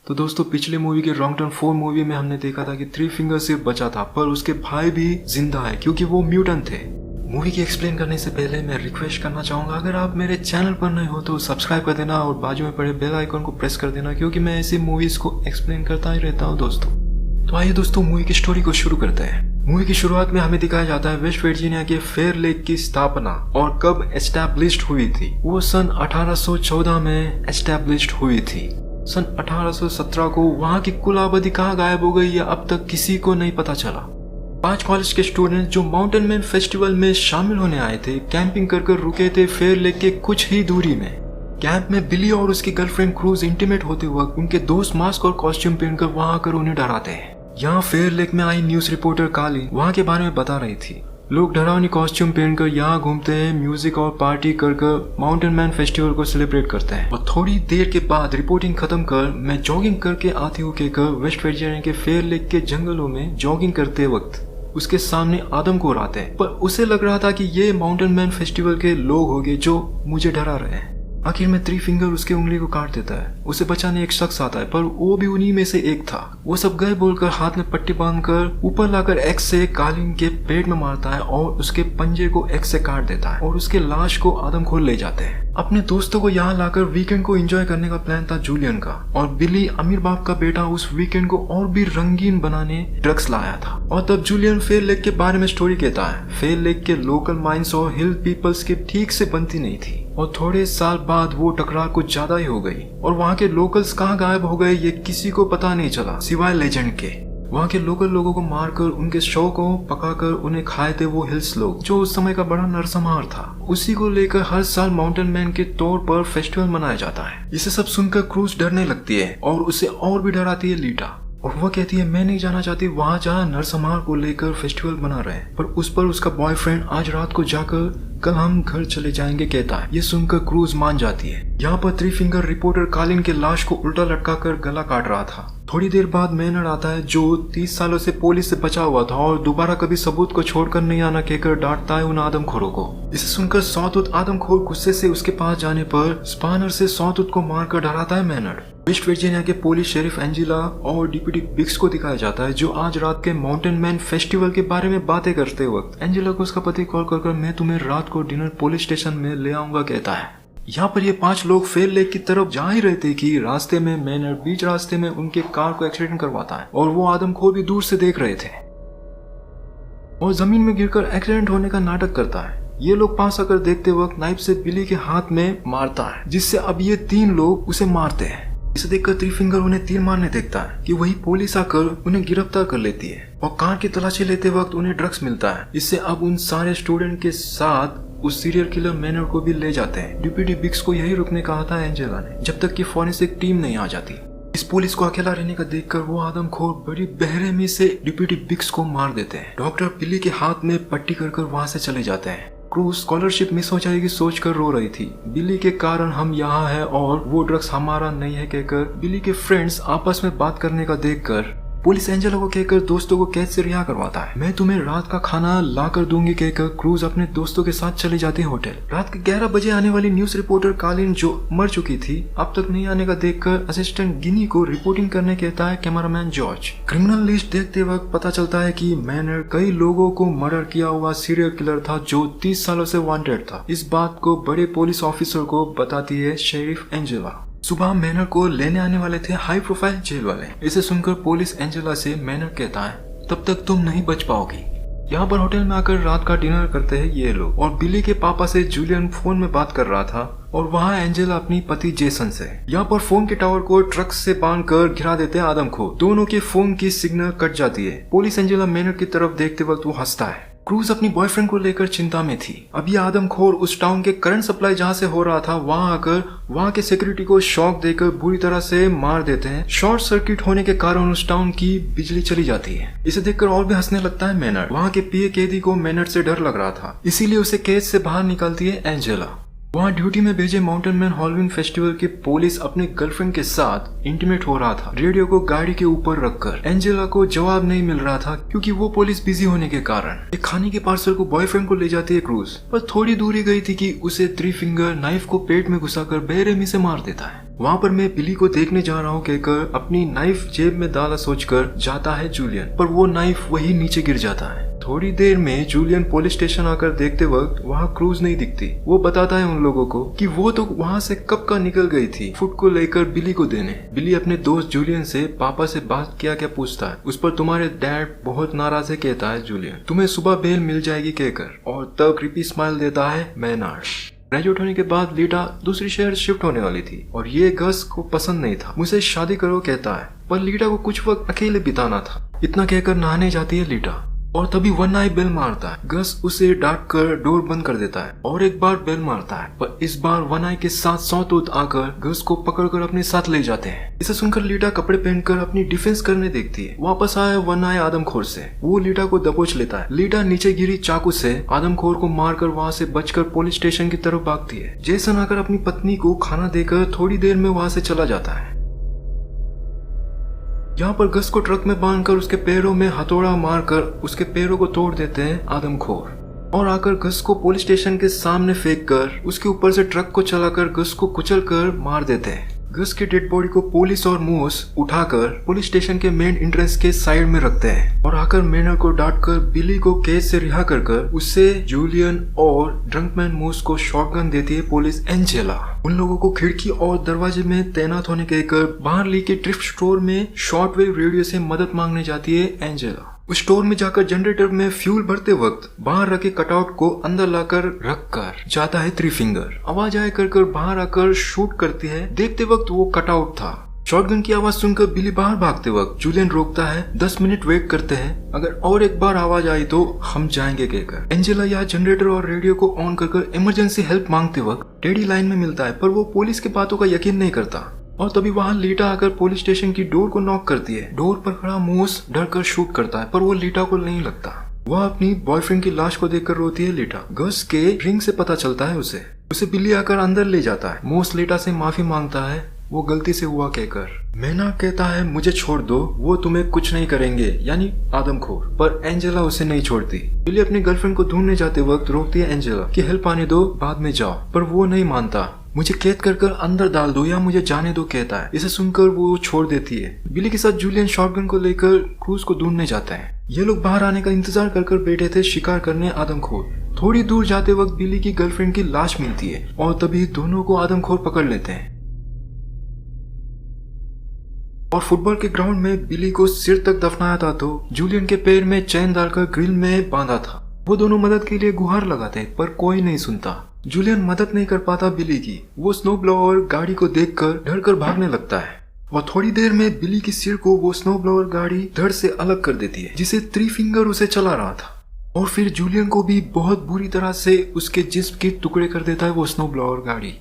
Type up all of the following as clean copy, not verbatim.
तो दोस्तों पिछले मूवी के रॉन्ग टर्न 4 मूवी में हमने देखा था कि थ्री फिंगर सिर्फ बचा था पर उसके भाई भी जिंदा है क्योंकि वो म्यूटेंट थे। मूवी की एक्सप्लेन करने से पहले मैं रिक्वेस्ट करना चाहूंगा, अगर आप मेरे चैनल पर नए हो तो सब्सक्राइब कर देना और बाजू में पड़े बेल आइकन को प्रेस कर देना क्योंकि मैं ऐसी मूवीज को एक्सप्लेन करता ही रहता हूँ दोस्तों। तो आइए दोस्तों मूवी की स्टोरी को शुरू करते हैं। मूवी की शुरुआत में हमें दिखाया जाता है वेस्ट वर्जीनिया के फेयर लेक की स्थापना और कब एस्टैब्लिश्ड हुई थी। वो सन 1814 में एस्टैब्लिश्ड हुई थी। सन 1817 को वहाँ की कुल आबादी कहाँ गायब हो गई, यह अब तक किसी को नहीं पता चला। 5 कॉलेज के स्टूडेंट जो माउंटेन मैन फेस्टिवल में शामिल होने आए थे, कैंपिंग कर रुके थे फेयर लेक के कुछ ही दूरी में। कैंप में बिली और उसकी गर्लफ्रेंड क्रूज इंटीमेट होते वक्त उनके दोस्त मास्क और कॉस्ट्यूम पहनकर वहाँ आकर उन्हें डराते हैं। यहाँ फेयर लेक में आई न्यूज रिपोर्टर काली वहाँ के बारे में बता रही थी। लोग डरावनी कॉस्ट्यूम पहनकर यहाँ घूमते हैं, म्यूजिक और पार्टी कर माउंटेन मैन फेस्टिवल को सेलिब्रेट करते हैं। और थोड़ी देर के बाद रिपोर्टिंग खत्म कर मैं जॉगिंग करके आती हूँ कहकर वेस्ट वर्जीनिया के फेयर लेक के जंगलों में जॉगिंग करते वक्त उसके सामने आदम को आते हैं। पर उसे लग रहा था कि ये माउंटेन मैन फेस्टिवल के लोग होंगे जो मुझे डरा रहे हैं। आखिर में थ्री फिंगर उसके उंगली को काट देता है। उसे बचाने एक शख्स आता है पर वो भी उन्हीं में से एक था। वो सब गए बोलकर हाथ में पट्टी बांधकर ऊपर लाकर एक्स से कालीन के पेट में मारता है और उसके पंजे को एक्स से काट देता है और उसके लाश को आदम खोल ले जाते हैं। अपने दोस्तों को यहाँ लाकर वीकेंड को एंजॉय करने का प्लान था जूलियन का, और बिली अमीर बाप का बेटा उस वीकेंड को और भी रंगीन बनाने ड्रग्स लाया था। और तब जूलियन फेयर लेक के बारे में स्टोरी कहता है। फेयर लेक के लोकल माइंस और हिल पीपल्स की ठीक से बनती नहीं थी और थोड़े साल बाद वो टकरार कुछ ज्यादा ही हो गई और वहाँ के लोकल्स कहाँ गायब हो गए ये किसी को पता नहीं चला सिवाय लेजेंड के। वहाँ के लोकल लोगों को मारकर उनके शव को पकाकर उन्हें खाए थे वो हिल्स लोग, जो उस समय का बड़ा नरसंहार था। उसी को लेकर हर साल माउंटेन मैन के तौर पर फेस्टिवल मनाया जाता है। इसे सब सुनकर क्रूज डरने लगती है और उसे और भी डराती है लीटा, और वह कहती है मैं नहीं जाना चाहती वहाँ जहाँ नरसंहार को लेकर फेस्टिवल बना रहे हैं। पर उस पर उसका बॉयफ्रेंड आज रात को जाकर कल हम घर चले जाएंगे कहता है। ये सुनकर क्रूज मान जाती है। यहाँ पर थ्री फिंगर रिपोर्टर कालिन के लाश को उल्टा लटकाकर गला काट रहा था। थोड़ी देर बाद मैनर्ड आता है जो 30 सालों से पुलिस से बचा हुआ था और दोबारा कभी सबूत को छोड़कर नहीं आना कहकर डांटता है उन आदमखोरों को। इसे सुनकर सौतुत आदमखोर गुस्से से उसके पास जाने पर स्पानर से सौतुत को मारकर डराता है मैनर्ड। वेस्ट वर्जीनिया के पुलिस शेरिफ एंजेला और डिप्टी बिक्स को दिखाया जाता है जो आज रात के माउंटेन मैन फेस्टिवल के बारे में बातें करते वक्त एंजेला को उसका पति कॉल कर मैं तुम्हें रात को डिनर पुलिस स्टेशन में ले आऊंगा कहता है। यहाँ पर ये 5 लोग फेयर लेक की तरफ जा ही रहे थे कि रास्ते में मैनर्ड बीच रास्ते में उनके कार को एक्सीडेंट करवाता है और वो आदमखोर भी दूर से देख रहे थे और जमीन में गिरकर एक्सीडेंट होने का नाटक करता है। ये लोग पास आकर देखते वक्त नाइफ से बिली के हाथ में मारता है जिससे अब ये 3 लोग उसे मारते हैं। इसे देखकर थ्री फिंगर उन्हें तीर मारने देखता है कि वही पुलिस आकर उन्हें गिरफ्तार कर लेती है और कार की तलाशी लेते वक्त उन्हें ड्रग्स मिलता है। इससे अब उन सारे स्टूडेंट के साथ उस सीरियल किलर मैनर्ड को भी ले जाते हैं। डिप्टी बिक्स को यही रुकने कहा था एंजेला ने जब तक कि फॉरेंसिक टीम नहीं आ जाती। इस पुलिस को अकेला रहने का देखकर वो आदमखोर बड़ी बेरहमी से डिप्टी बिक्स को मार देते हैं। डॉक्टर बिली के हाथ में पट्टी कर वहाँ से चले जाते हैं। क्रूज स्कॉलरशिप मिस हो जाएगी सोचकर रो रही थी। बिली के कारण हम यहाँ हैं और वो ड्रग्स हमारा नहीं है कहकर बिली के फ्रेंड्स आपस में बात करने का देखकर पुलिस एंजेला को कहकर दोस्तों को कैद से रिहा करवाता है। मैं तुम्हें रात का खाना ला कर दूंगी कहकर क्रूज अपने दोस्तों के साथ चले जाते हैं होटल। रात के 11 बजे आने वाली न्यूज रिपोर्टर कालिन जो मर चुकी थी अब तक नहीं आने का देखकर असिस्टेंट गिनी को रिपोर्टिंग करने कहता है कैमरामैन जॉर्ज। क्रिमिनल लिस्ट देखते वक्त पता चलता है कि मैनर कई लोगों को मर्डर किया हुआ सीरियल किलर था जो 30 सालों से वांटेड था। इस बात को बड़े पुलिस ऑफिसर को बताती है शेरिफ एंजेला। सुबह मैनर को लेने आने वाले थे हाई प्रोफाइल जेल वाले। इसे सुनकर पुलिस एंजेला से मैनर कहता है तब तक तुम नहीं बच पाओगी। यहाँ पर होटल में आकर रात का डिनर करते हैं ये लोग और बिली के पापा से जूलियन फोन में बात कर रहा था और वहाँ एंजेला अपनी पति जेसन से। यहाँ पर फोन के टावर को ट्रक से बांधकर गिरा देते हैं आदमखोर। दोनों के फोन की सिग्नल कट जाती है। पुलिस एंजेला मैनर की तरफ देखते वक्त वो हंसता है। क्रूज अपनी बॉयफ्रेंड को लेकर चिंता में थी। अब ये आदमखोर उस टाउन के करंट सप्लाई जहाँ से हो रहा था वहाँ आकर वहाँ के सिक्योरिटी को शॉक देकर बुरी तरह से मार देते हैं। शॉर्ट सर्किट होने के कारण उस टाउन की बिजली चली जाती है। इसे देखकर और भी हंसने लगता है मैनर्ड। वहाँ के पीए कैदी को मैनर्ड से डर लग रहा था, इसीलिए उसे केस से बाहर निकालती है एंजेला। वहाँ ड्यूटी में भेजे माउंटेन मैन हॉलोवीन फेस्टिवल की पुलिस अपने गर्लफ्रेंड के साथ इंटीमेट हो रहा था रेडियो को गाड़ी के ऊपर रखकर। एंजेला को जवाब नहीं मिल रहा था क्योंकि वो पुलिस बिजी होने के कारण। एक खाने के पार्सल को बॉयफ्रेंड को ले जाती है क्रूज, पर थोड़ी दूरी गई थी कि उसे थ्री फिंगर नाइफ को पेट में घुसाकर बेरहमी से मार देता है। वहाँ पर मैं बिली को देखने जा रहा हूँ कहकर अपनी नाइफ जेब में डाला सोचकर जाता है जूलियन, पर वो नाइफ वही नीचे गिर जाता है। थोड़ी देर में जूलियन पुलिस स्टेशन आकर देखते वक्त वहाँ क्रूज नहीं दिखती। वो बताता है उन लोगों को कि वो तो वहाँ से कब का निकल गई थी फुड को लेकर बिली को देने। बिली अपने दोस्त जूलियन से पापा से बात क्या क्या पूछता है। उस पर तुम्हारे डैड बहुत नाराज है कहता है जूलियन, तुम्हें सुबह बेल मिल जाएगी कहकर, और तब क्रीपी स्माइल देता है मैनार्ड। ग्रेजुएट होने के बाद लीटा दूसरी शहर शिफ्ट होने वाली थी और ये गस को पसंद नहीं था। मुझसे शादी करो कहता है, पर लीटा को कुछ वक्त अकेले बिताना था। इतना कहकर नहाने जाती है लीटा और तभी वन आई बेल मारता है। गस उसे डांट कर डोर बंद कर देता है और एक बार बेल मारता है, पर इस बार वन आई के साथ सौतूत आकर गस को पकड़कर अपने साथ ले जाते हैं। इसे सुनकर लीटा कपड़े पहनकर अपनी डिफेंस करने देखती है। वापस आया वन आई आदमखोर से, वो लीटा को दबोच लेता है। लीटा नीचे गिरी चाकू से आदमखोर को मारकर वहाँ से बचकर पुलिस स्टेशन की तरफ भागती है। जेसन आकर अपनी पत्नी को खाना देकर थोड़ी देर में वहाँ से चला जाता है। यहाँ पर गस को ट्रक में बांधकर उसके पैरों में हथौड़ा मारकर उसके पैरों को तोड़ देते हैं आदमखोर और आकर गस को पुलिस स्टेशन के सामने फेंक कर उसके ऊपर से ट्रक को चलाकर गस को कुचल कर मार देते हैं। गस के डेड बॉडी को पुलिस और मूस उठाकर पुलिस स्टेशन के मेन एंट्रेंस के साइड में रखते हैं और आकर मैनर को डांटकर बिली को केस से रिहा कर उससे जूलियन और ड्रंकमैन मूस को शॉटगन देती है पुलिस एंजेला। उन लोगों को खिड़की और दरवाजे में तैनात होने कहकर बाहर ली के थ्रिफ्ट स्टोर में शॉर्टवेव रेडियो से मदद मांगने जाती है एंजेला। उस स्टोर में जाकर जनरेटर में फ्यूल भरते वक्त बाहर रखे कटआउट को अंदर लाकर रखकर जाता है थ्री फिंगर। आवाज आए कर बाहर आकर शूट करती है। देखते वक्त वो कटआउट था। शॉटगन की आवाज सुनकर बिली बाहर भागते वक्त जूलियन रोकता है। 10 मिनट वेट करते हैं, अगर और एक बार आवाज आई तो हम जाएंगे कहकर। एंजेला यहाँ जनरेटर और रेडियो को ऑन कर इमरजेंसी हेल्प मांगते वक्त टेडी लाइन में मिलता है, पर वो पुलिस की बातों का यकीन नहीं करता और तभी वहाँ लीटा आकर पुलिस स्टेशन की डोर को नॉक करती है। डोर पर खड़ा मूस डर कर शूट करता है, पर वो लीटा को नहीं लगता। वह अपनी बॉयफ्रेंड की लाश को देखकर रोती है लीटा। गस के रिंग से पता चलता है उसे बिल्ली आकर अंदर ले जाता है। मूस लीटा से माफी मांगता है, वो गलती से हुआ कहकर। मैना कहता है मुझे छोड़ दो, वो तुम्हें कुछ नहीं करेंगे, यानी आदमखोर। पर एंजेला उसे नहीं छोड़ती। बिल्ली अपनी गर्लफ्रेंड को ढूंढने जाते वक्त रोकती है एंजेला कि हेल्प आने दो, बाद में जाओ, पर वो नहीं मानता। मुझे कैद कर अंदर डाल दो या मुझे जाने दो कहता है। इसे सुनकर वो छोड़ देती है। बिली के साथ जूलियन शॉटगन को लेकर क्रूज को ढूंढने जाता है। ये लोग बाहर आने का इंतजार कर बैठे थे शिकार करने आदमखोर। थोड़ी दूर जाते वक्त बिली की गर्लफ्रेंड की लाश मिलती है और तभी दोनों को आदमखोर पकड़ लेते हैं और फुटबॉल के ग्राउंड में बिली को सिर तक दफनाया था तो जूलियन के पैर में चैन डालकर ग्रिल में बांधा था। वो दोनों मदद के लिए गुहार लगाते पर कोई नहीं सुनता। जूलियन मदद नहीं कर पाता बिली की। वो स्नो ब्लोअर गाड़ी को देखकर डर कर भागने लगता है और थोड़ी देर में बिली की सिर को वो स्नो ब्लोअर गाड़ी धड़ से अलग कर देती है, जिसे थ्री फिंगर उसे चला रहा था। और फिर जूलियन को भी बहुत बुरी तरह से उसके जिस्म के टुकड़े कर देता है वो स्नो ब्लोअर गाड़ी।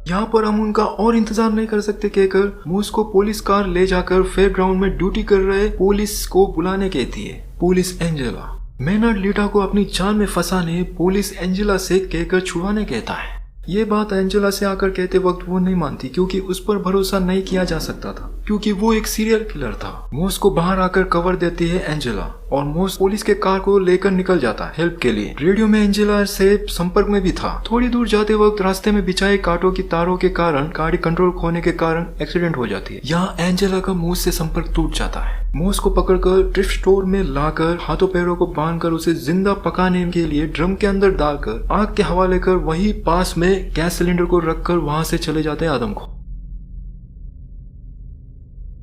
यहाँ पर हम उनका और इंतजार नहीं कर सकते कहकर मूस को पुलिस कार ले जाकर फेयर ग्राउंड में ड्यूटी कर रहे पुलिस को बुलाने कहती है पुलिस एंजेला। मैनर्ड लीटा को अपनी जान में फंसाने पुलिस एंजेला से कहकर छुड़वाने कहता है। ये बात एंजेला से आकर कहते वक्त वो नहीं मानती क्योंकि उस पर भरोसा नहीं किया जा सकता था, क्योंकि वो एक सीरियल किलर था। मोस को बाहर आकर कवर देती है एंजेला और मोस पुलिस के कार को लेकर निकल जाता है हेल्प के लिए। रेडियो में एंजेला से संपर्क में भी था। थोड़ी दूर जाते वक्त रास्ते में बिछाए कांटों की तारों के कारण गाड़ी कंट्रोल खोने के कारण एक्सीडेंट हो जाती है। यहाँ एंजेला का मोस से संपर्क टूट जाता है। मोस को पकड़कर थ्रिफ्ट स्टोर में लाकर हाथों पैरों को बांधकर उसे जिंदा पकाने के लिए ड्रम के अंदर डालकर आग के हवाले कर वही पास में गैस सिलेंडर को रखकर वहां से चले जाते हैं आदम को।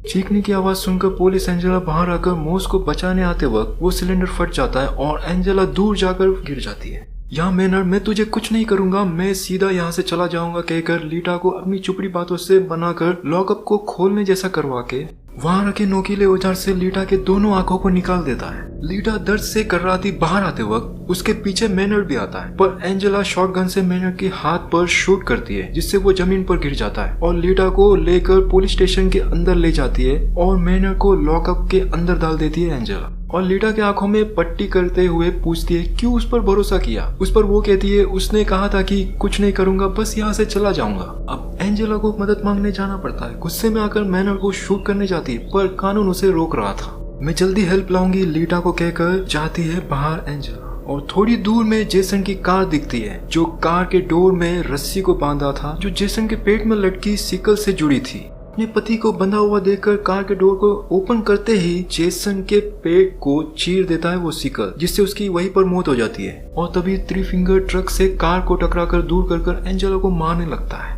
चीखने की आवाज सुनकर पुलिस एंजेला बाहर आकर मोस को बचाने आते वक्त वो सिलेंडर फट जाता है और एंजेला दूर जाकर गिर जाती है। यहाँ मैनर्ड मैं तुझे कुछ नहीं करूंगा, मैं सीधा यहाँ से चला जाऊंगा कहकर लीटा को अपनी चुपड़ी बातों से बनाकर लॉकअप को खोलने जैसा करवा के वहां रखे नोकीले औजार से लीटा के दोनों आंखों को निकाल देता है। लीटा दर्द से कर्राती बाहर आते वक्त उसके पीछे मैनर्ड भी आता है, पर एंजेला शॉटगन से मैनर्ड के हाथ पर शूट करती है जिससे वो जमीन पर गिर जाता है और लीटा को लेकर पुलिस स्टेशन के अंदर ले जाती है और मैनर्ड को लॉकअप के अंदर डाल देती है एंजेला। और लीटा के आंखों में पट्टी करते हुए पूछती है क्यों उस पर भरोसा किया। उस पर वो कहती है उसने कहा था कि कुछ नहीं करूंगा, बस यहाँ से चला जाऊंगा। अब एंजेला को मदद मांगने जाना पड़ता है। गुस्से में आकर मैनर्ड को शूट करने जाती है, पर कानून उसे रोक रहा था। मैं जल्दी हेल्प लाऊंगी लीटा को कहकर जाती है बाहर एंजेला। और थोड़ी दूर में जेसन की कार दिखती है जो कार के डोर में रस्सी को बांधा था जो जेसन के पेट में लटकी सिकल से जुड़ी थी। अपने पति को बंधा हुआ देखकर कार के डोर को ओपन करते ही जेसन के पेट को चीर देता है वो सिकल, जिससे उसकी वहीं पर मौत हो जाती है। और तभी थ्री फिंगर ट्रक से कार को टकराकर दूर कर एंजेला को मारने लगता है।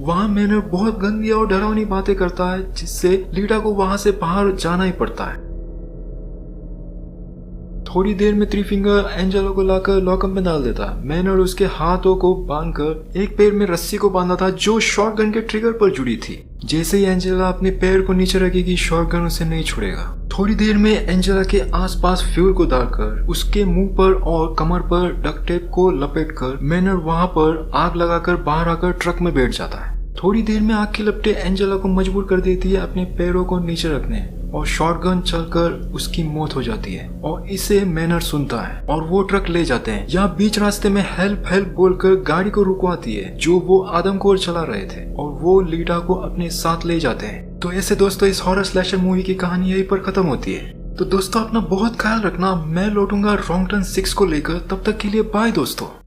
वहां मैनर बहुत गंदी और डरावनी बातें करता है जिससे लीडा को वहां से बाहर जाना ही पड़ता है। थोड़ी देर में थ्री फिंगर एंजेला को लाकर लॉकअप में डाल देता है। मैनर उसके हाथों को बांधकर एक पैर में रस्सी को बांधा था जो शॉटगन के ट्रिगर पर जुड़ी थी। जैसे ही एंजेला अपने पैर को नीचे रखेगी शॉटगन उसे नहीं छोड़ेगा। थोड़ी देर में एंजेला के आसपास फ्यूल को डालकर उसके मुंह पर और कमर पर डक्ट टेप को लपेटकर मैनर वहां पर आग लगाकर बाहर आकर ट्रक में बैठ जाता है। थोड़ी देर में आग की लपटें एंजेला को मजबूर कर देती है अपने पैरों को नीचे रखने और शॉटगन चलकर उसकी मौत हो जाती है और इसे मैनर सुनता है और वो ट्रक ले जाते हैं। यहाँ बीच रास्ते में हेल्प हेल्प बोलकर गाड़ी को रुकवाती है जो वो आदमखोर चला रहे थे और वो लीडा को अपने साथ ले जाते हैं। तो ऐसे दोस्तों इस हॉरर स्लैशर मूवी की कहानी यहीं पर खत्म होती है। तो दोस्तों अपना बहुत ख्याल रखना। मैं लौटूंगा रॉन्ग टर्न 6 को लेकर, तब तक के लिए बाय दोस्तों।